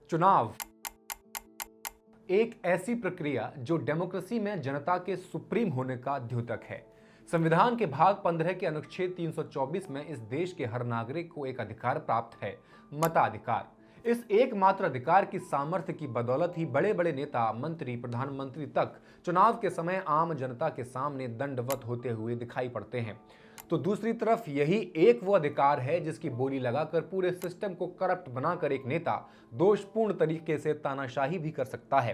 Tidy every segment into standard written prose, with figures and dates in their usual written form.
चुनाव एक ऐसी प्रक्रिया जो डेमोक्रेसी में जनता के सुप्रीम होने का द्योतक है। संविधान के भाग 15 के अनुच्छेद 324 में इस देश के हर नागरिक को एक अधिकार प्राप्त है, मताधिकार। इस एकमात्र अधिकार की सामर्थ्य की बदौलत ही बड़े बड़े नेता, मंत्री, प्रधानमंत्री तक चुनाव के समय आम जनता के सामने दंडवत होते हुए दिखाई पड़ते हैं। तो दूसरी तरफ यही एक वो अधिकार है जिसकी बोली लगाकर पूरे सिस्टम को करप्ट बनाकर एक नेता दोषपूर्ण तरीके से तानाशाही भी कर सकता है।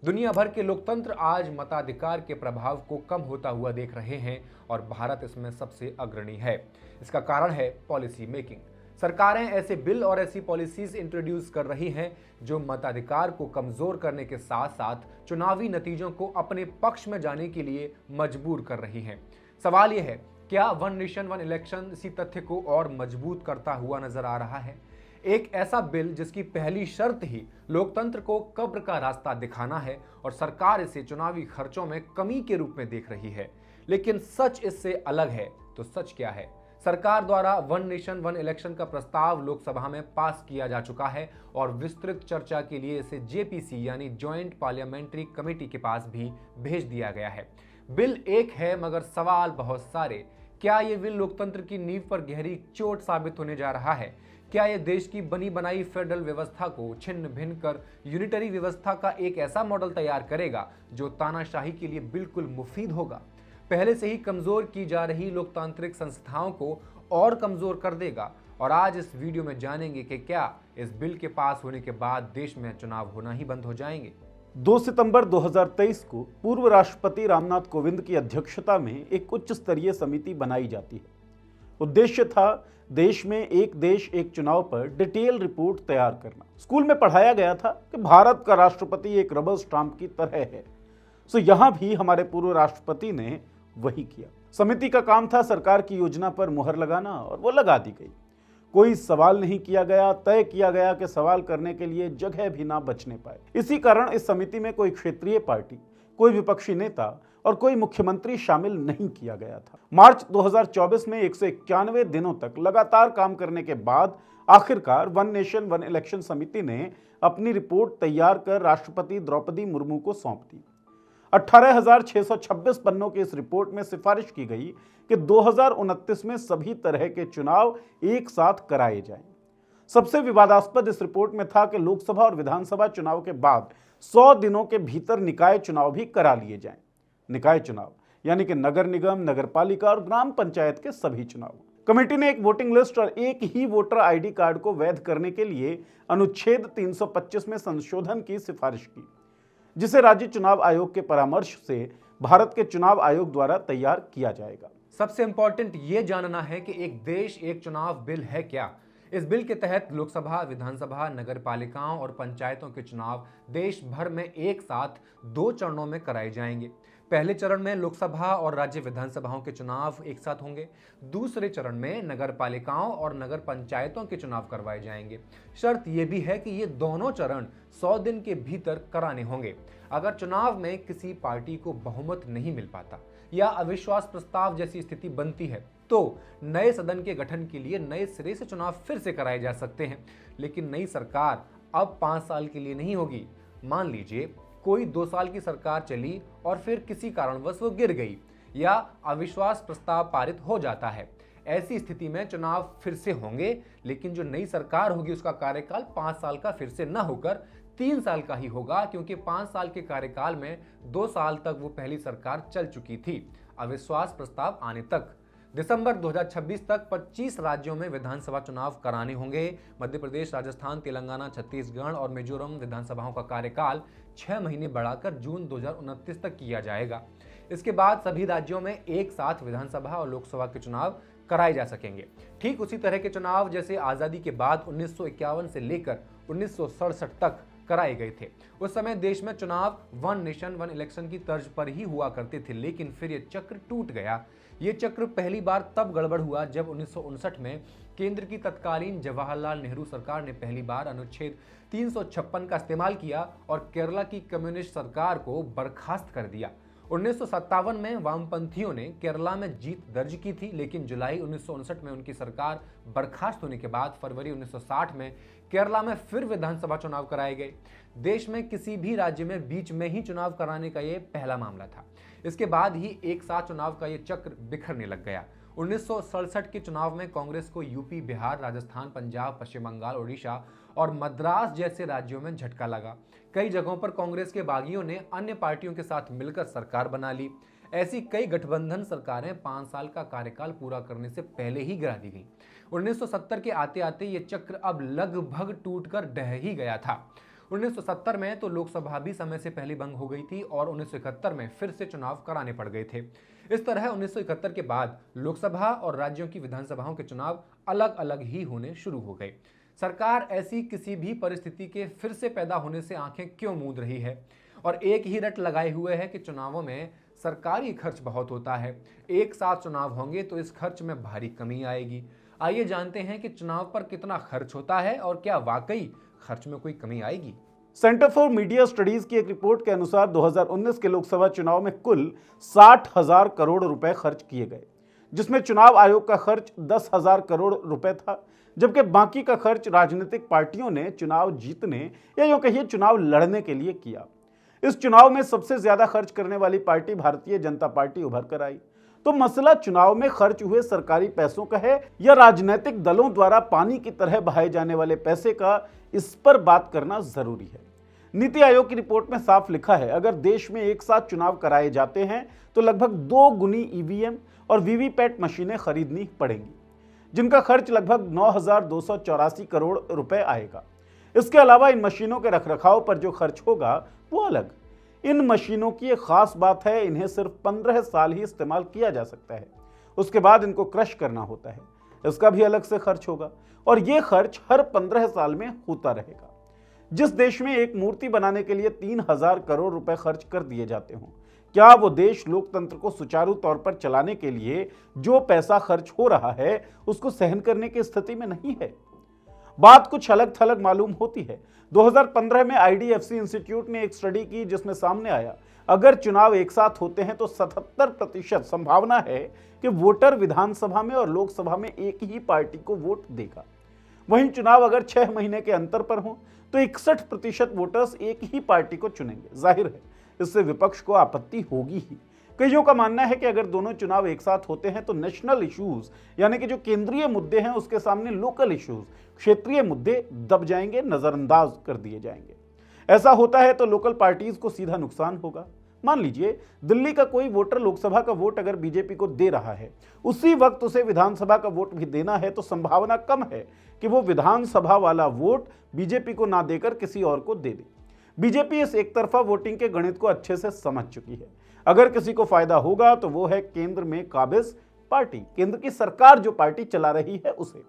दुनिया भर के लोकतंत्र आज मताधिकार के प्रभाव को कम होता हुआ देख रहे हैं और भारत इसमें सबसे अग्रणी है। इसका कारण है पॉलिसी मेकिंग। सरकारें ऐसे बिल और ऐसी पॉलिसीज इंट्रोड्यूस कर रही हैं जो मताधिकार को कमजोर करने के साथ साथ चुनावी नतीजों को अपने पक्ष में जाने के लिए मजबूर कर रही हैं। सवाल यह है, क्या वन नेशन वन इलेक्शन इसी तथ्य को और मजबूत करता हुआ नजर आ रहा है? एक ऐसा बिल जिसकी पहली शर्त ही लोकतंत्र को कब्र का रास्ता दिखाना है और सरकार इसे चुनावी खर्चों में कमी के रूप में देख रही है। लेकिन सच इससे अलग है। तो सच क्या है? सरकार द्वारा वन नेशन वन इलेक्शन का प्रस्ताव लोकसभा में पास किया जा चुका है और विस्तृत चर्चा के लिए इसे जेपीसी यानी ज्वाइंट पार्लियामेंट्री कमेटी के पास भी भेज दिया गया है। बिल एक है मगर सवाल बहुत सारे। क्या यह बिल लोकतंत्र की नींव पर गहरी चोट साबित होने जा रहा है? क्या यह देश की बनी बनाई फेडरल व्यवस्था को छिन्न भिन्न कर यूनिटरी व्यवस्था का एक ऐसा मॉडल तैयार करेगा जो तानाशाही के लिए बिल्कुल मुफीद होगा? पहले से ही कमजोर की जा रही लोकतांत्रिक संस्थाओं को और कमजोर कर देगा? और आज इस वीडियो में जानेंगे कि क्या इस बिल के पास होने के बाद देश में चुनाव होना ही बंद हो जाएंगे। 2 सितंबर 2023 को पूर्व राष्ट्रपति रामनाथ कोविंद की अध्यक्षता में एक उच्च स्तरीय समिति बनाई जाती है। उद्देश्य था देश में एक देश एक चुनाव पर डिटेल रिपोर्ट तैयार करना। स्कूल में पढ़ाया गया था कि भारत का राष्ट्रपति एक रबर स्टाम्प की तरह है। सो यहां भी हमारे पूर्व राष्ट्रपति ने वही किया। समिति का काम था सरकार की योजना पर मुहर लगाना और वो लगा दी गई। कोई सवाल नहीं किया गया, तय किया गया कि सवाल करने के लिए जगह भी ना बचने पाए। इसी कारण इस समिति में कोई क्षेत्रीय पार्टी, कोई विपक्षी नेता और कोई मुख्यमंत्री शामिल नहीं किया गया था। मार्च 2024 में 191 दिनों तक लगातार काम करने के बाद आखिरकार वन नेशन वन इलेक्शन समिति ने अपनी रिपोर्ट तैयार कर राष्ट्रपति द्रौपदी मुर्मू को सौंप दी। 18,626 पन्नों की इस रिपोर्ट में सिफारिश की गई कि 2029 में सभी तरह के चुनाव एक साथ कराए जाएं। सबसे विवादास्पद इस रिपोर्ट में था कि लोकसभा और विधानसभा चुनाव के बाद 100 दिनों के भीतर निकाय चुनाव भी करा लिए जाएं। निकाय चुनाव यानी कि नगर निगम, नगर पालिका और ग्राम पंचायत के सभी चुनाव। कमेटी ने एक वोटिंग लिस्ट और एक ही वोटर आईडी कार्ड को वैध करने के लिए अनुच्छेद 325 में संशोधन की सिफारिश की, जिसे राज्य चुनाव आयोग के परामर्श से भारत के चुनाव आयोग द्वारा तैयार किया जाएगा। सबसे इंपॉर्टेंट ये जानना है कि एक देश एक चुनाव बिल है क्या। इस बिल के तहत लोकसभा, विधानसभा, नगर पालिकाओं और पंचायतों के चुनाव देश भर में एक साथ 2 चरणों में कराए जाएंगे। पहले चरण में लोकसभा और राज्य विधानसभाओं के चुनाव एक साथ होंगे। दूसरे चरण में नगर पालिकाओं और नगर पंचायतों के चुनाव करवाए जाएंगे। शर्त यह भी है कि ये दोनों चरण 100 दिन के भीतर कराने होंगे। अगर चुनाव में किसी पार्टी को बहुमत नहीं मिल पाता या अविश्वास प्रस्ताव जैसी स्थिति बनती है तो नए सदन के गठन के लिए नए सिरे से चुनाव फिर से कराए जा सकते हैं। लेकिन नई सरकार अब 5 साल के लिए नहीं होगी। मान लीजिए कोई 2 साल की सरकार चली और फिर किसी कारणवश वो गिर गई या अविश्वास प्रस्ताव पारित हो जाता है। ऐसी स्थिति में चुनाव फिर से होंगे, लेकिन जो नई सरकार होगी उसका कार्यकाल 5 साल का फिर से न होकर 3 साल का ही होगा, क्योंकि 5 साल के कार्यकाल में 2 साल तक वो पहली सरकार चल चुकी थी अविश्वास प्रस्ताव आने तक। दिसंबर 2026 तक 25 राज्यों में विधानसभा चुनाव कराने होंगे। मध्य प्रदेश, राजस्थान, तेलंगाना, छत्तीसगढ़ और मिजोरम विधानसभाओं का कार्यकाल 6 महीने बढ़ाकर जून 2029 तक किया जाएगा। इसके बाद सभी राज्यों में एक साथ विधानसभा और लोकसभा के चुनाव कराए जा सकेंगे। ठीक उसी तरह के चुनाव जैसे आज़ादी के बाद 1951 से लेकर 1967 तक कराए गए थे। उस समय देश में चुनाव वन नेशन वन इलेक्शन की तर्ज पर ही हुआ करते थे, लेकिन फिर ये चक्र टूट गया। ये चक्र पहली बार तब गड़बड़ हुआ जब 1959 में केंद्र की तत्कालीन जवाहरलाल नेहरू सरकार ने पहली बार अनुच्छेद 356 का इस्तेमाल किया और केरला की कम्युनिस्ट सरकार को बर्खास्त कर दिया। 1957 में वामपंथियों ने केरला में जीत दर्ज की थी, लेकिन जुलाई 1959 में उनकी सरकार बर्खास्त होने के बाद फरवरी 1960 में केरला में फिर विधानसभा चुनाव कराए गए। देश में किसी भी राज्य में बीच में ही चुनाव कराने का यह पहला मामला था। इसके बाद ही एक साथ चुनाव का यह चक्र बिखरने लग गया। 1967 के चुनाव में कांग्रेस को यूपी, बिहार, राजस्थान, पंजाब, पश्चिम बंगाल, ओडिशा और मद्रास जैसे राज्यों में झटका लगा। कई जगहों पर कांग्रेस के बागियों ने अन्य पार्टियों के साथ मिलकर सरकार बना ली। ऐसी कई गठबंधन सरकारें 5 साल का कार्यकाल पूरा करने से पहले ही गिरा दी गईं। 1970 के आते आते ये चक्र अब लगभग टूटकर ढह ही गया था। 1970 में तो लोकसभा भी समय से पहले भंग हो गई थी और 1971 में फिर से चुनाव कराने पड़ गए थे। इस तरह 1971 के बाद लोकसभा और राज्यों की विधानसभाओं के चुनाव अलग अलग ही होने शुरू हो गए। सरकार ऐसी किसी भी परिस्थिति के फिर से पैदा होने से आंखें क्यों मूंद रही है और एक ही रट लगाए हुए है कि चुनावों में सरकारी खर्च बहुत होता है, एक साथ चुनाव होंगे तो इस खर्च में भारी कमी आएगी। आइए जानते हैं कि चुनाव पर कितना खर्च होता है और क्या वाकई खर्च में कोई कमी आएगी। सेंटर फॉर मीडिया स्टडीज की एक रिपोर्ट के अनुसार 2019 के लोकसभा चुनाव में कुल 60,000 करोड़ रुपए खर्च किए गए, जिसमें चुनाव आयोग का खर्च 10,000 करोड़ रुपए था, जबकि बाकी का खर्च राजनीतिक पार्टियों ने चुनाव जीतने या यूं कहिए चुनाव लड़ने के लिए किया। इस चुनाव में सबसे ज्यादा खर्च करने वाली पार्टी भारतीय जनता पार्टी उभर कर आई। तो मसला चुनाव में खर्च हुए सरकारी पैसों का है या राजनीतिक दलों द्वारा पानी की तरह बहाए जाने वाले पैसे का, इस पर बात करना जरूरी है। नीति आयोग की रिपोर्ट में साफ लिखा है, अगर देश में एक साथ चुनाव कराए जाते हैं तो लगभग 2 गुनी ईवीएम और वीवीपैट मशीनें खरीदनी पड़ेंगी, जिनका खर्च लगभग 9,284 करोड़ रुपए आएगा। इसके अलावा इन मशीनों के रखरखाव पर जो खर्च होगा वो अलग। इन मशीनों की एक खास बात है, इन्हें सिर्फ 15 साल ही इस्तेमाल किया जा सकता है, उसके बाद इनको क्रश करना होता है, इसका भी अलग से खर्च होगा और ये खर्च हर 15 साल में होता रहेगा। जिस देश में एक मूर्ति बनाने के लिए 3,000 करोड़ रुपए खर्च कर दिए जाते हों, क्या वो देश लोकतंत्र को सुचारू तौर पर चलाने के लिए जो पैसा खर्च हो रहा है उसको सहन करने की स्थिति में नहीं है? बात कुछ अलग थलग मालूम होती है। 2015 में आईडीएफसी इंस्टीट्यूट ने एक स्टडी की जिसमें सामने आया, अगर चुनाव एक साथ होते हैं तो 77% संभावना है कि वोटर विधानसभा में और लोकसभा में एक ही पार्टी को वोट देगा। वहीं चुनाव अगर 6 महीने के अंतर पर हो तो 61% वोटर्स एक ही पार्टी को चुनेंगे। जाहिर है इससे विपक्ष को आपत्ति होगी ही। कईयों का मानना है कि अगर दोनों चुनाव एक साथ होते हैं तो नेशनल इश्यूज यानी कि जो केंद्रीय मुद्दे हैं उसके सामने लोकल इश्यूज, क्षेत्रीय मुद्दे दब जाएंगे, नजरअंदाज कर दिए जाएंगे। ऐसा होता है तो लोकल पार्टीज को सीधा नुकसान होगा। मान लीजिए दिल्ली का कोई वोटर लोकसभा का वोट अगर बीजेपी को दे रहा है, उसी वक्त उसे विधानसभा का वोट भी देना है, तो संभावना कम है कि वो विधानसभा वाला वोट बीजेपी को ना देकर किसी और को दे दे। बीजेपी इस एक तरफा वोटिंग के गणित को अच्छे से समझ चुकी है। अगर किसी को फायदा होगा तो वो है केंद्र में काबिज पार्टी, केंद्र की सरकार जो पार्टी चला रही है उसे।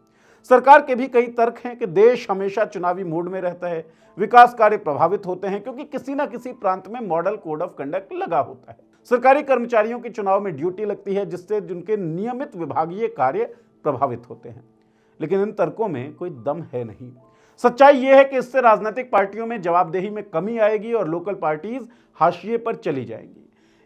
सरकार के भी कई तर्क हैं कि देश हमेशा चुनावी मोड में रहता है, विकास कार्य प्रभावित होते हैं क्योंकि किसी ना किसी प्रांत में मॉडल कोड ऑफ कंडक्ट लगा होता है। सरकारी कर्मचारियों की चुनाव में ड्यूटी लगती है जिससे जिनके नियमित विभागीय कार्य प्रभावित होते हैं। लेकिन इन तर्कों में कोई दम है नहीं। सच्चाई यह है कि इससे राजनीतिक पार्टियों में जवाबदेही में कमी आएगी और लोकल पार्टीज हाशिए पर चली जाएंगी।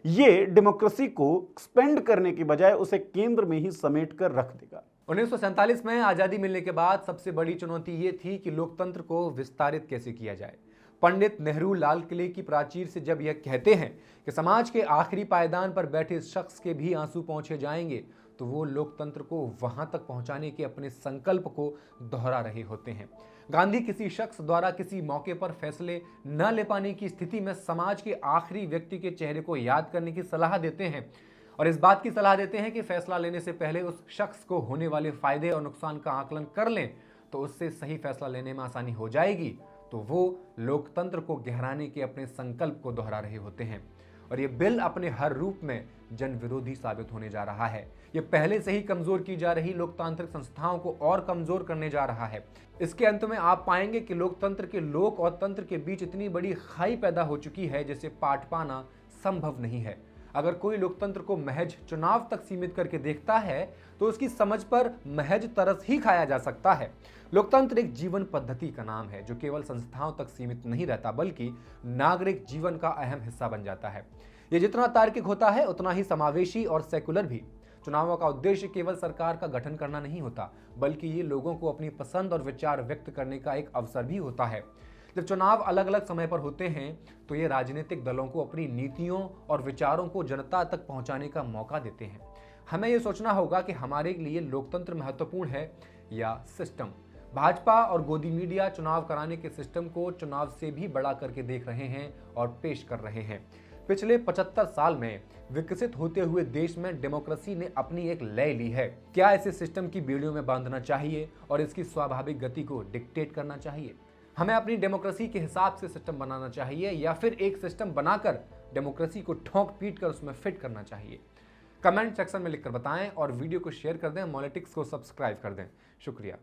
ये डेमोक्रेसी को एक्सपेंड करने की बजाय उसे केंद्र में ही समेट कर रख देगा। 1947 में आजादी मिलने के बाद सबसे बड़ी चुनौती ये थी कि लोकतंत्र को विस्तारित कैसे किया जाए। पंडित नेहरू लाल किले की प्राचीर से जब यह कहते हैं कि समाज के आखिरी पायदान पर बैठे इस शख्स के भी आंसू पहुंचे जाएंगे, तो वो लोकतंत्र को वहां तक पहुंचाने के अपने संकल्प को दोहरा रहे होते हैं। गांधी किसी शख्स द्वारा किसी मौके पर फैसले न ले पाने की स्थिति में समाज के आखिरी व्यक्ति के चेहरे को याद करने की सलाह देते हैं और इस बात की सलाह देते हैं कि फैसला लेने से पहले उस शख्स को होने वाले फायदे और नुकसान का आकलन कर लें, तो उससे सही फैसला लेने में आसानी हो जाएगी। तो वो लोकतंत्र को गहराने के अपने संकल्प को दोहरा रहे होते हैं और ये बिल अपने हर रूप में जन विरोधी साबित होने जा रहा है। ये पहले से ही कमजोर की जा रही लोकतांत्रिक संस्थाओं को और कमजोर करने जा रहा है। इसके अंत में आप पाएंगे कि लोकतंत्र के लोक और तंत्र के बीच इतनी बड़ी खाई पैदा हो चुकी है जिसे पाट पाना संभव नहीं है। अगर कोई लोकतंत्र को महज चुनाव तक सीमित करके देखता है तो उसकी समझ पर महज तरस ही खाया जा सकता है। लोकतंत्र एक जीवन पद्धति का नाम है जो केवल संस्थाओं तक सीमित नहीं रहता बल्कि नागरिक जीवन का अहम हिस्सा बन जाता है। ये जितना तार्किक होता है उतना ही समावेशी और सेकुलर भी। चुनावों का उद्देश्य केवल सरकार का गठन करना नहीं होता, बल्कि ये लोगों को अपनी पसंद और विचार व्यक्त करने का एक अवसर भी होता है। जब चुनाव अलग अलग समय पर होते हैं तो ये राजनीतिक दलों को अपनी नीतियों और विचारों को जनता तक पहुंचाने का मौका देते हैं। हमें ये सोचना होगा कि हमारे लिए लोकतंत्र महत्वपूर्ण है या सिस्टम। भाजपा और गोदी मीडिया चुनाव कराने के सिस्टम को चुनाव से भी बड़ा करके देख रहे हैं और पेश कर रहे हैं। पिछले 75 साल में विकसित होते हुए देश में डेमोक्रेसी ने अपनी एक लय ली है। क्या इसे सिस्टम की बेड़ियों में बांधना चाहिए और इसकी स्वाभाविक गति को डिक्टेट करना चाहिए? हमें अपनी डेमोक्रेसी के हिसाब से सिस्टम बनाना चाहिए या फिर एक सिस्टम बनाकर डेमोक्रेसी को ठोक पीट कर उसमें फिट करना चाहिए? कमेंट सेक्शन में लिखकर बताएं और वीडियो को शेयर कर दें। मॉलिटिक्स को सब्सक्राइब कर दें। शुक्रिया।